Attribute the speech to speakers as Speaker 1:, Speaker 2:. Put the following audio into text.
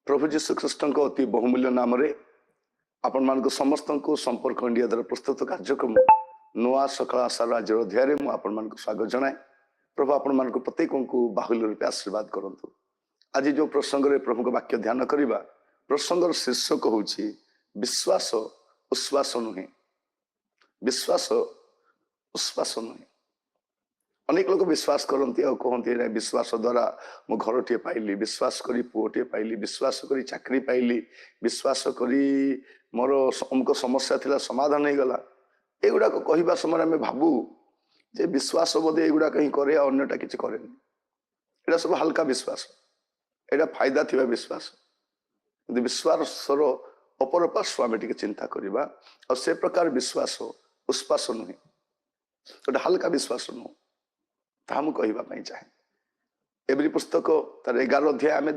Speaker 1: प्रभु जीशु कृष्ण को अति बहुमूल्य नाम रे आपण मान समस्त को संपर्क इंडिया द्वारा प्रस्तुत कार्यक्रम नुआ सकाळ आशार आज अध्याय मु आपण मान स्वागत जनाए। प्रभु आपण मान प्रत्येक को बाहुल्य रूपे आशीर्वाद करंतु। आज जो प्रसंग रे प्रभु को वाक्य ध्यान करिबा प्रसंगर शीर्षक होउछि विश्वास उश्वास नुहे। विश्वास उश्वास नुहे। अनेक लोग विश्वास करती और कहते विश्वास द्वारा मो घर टे पाइली, विश्वास करी पुओटे पाइली, विश्वास करी चाकरी पाइली, विश्वास करी मोर अमुक समस्या थिला समाधान हो गला। एगुड़ा कहवा समय आम भावु जे विश्वास बोधे एगुड़ा कहीं करे अन्यटा किसी करे। एटा सब हल्का विश्वास, एटा फायदा थिबा विश्वास। विश्वासर अपर पार्श्व आम टे चिंता करवा और से प्रकार विश्वास उश्वास नुहे, गोटे हल्का विश्वास नुह। मुझे कहवाई चाहे एवरी पुस्तक तार 11 अध्याय आम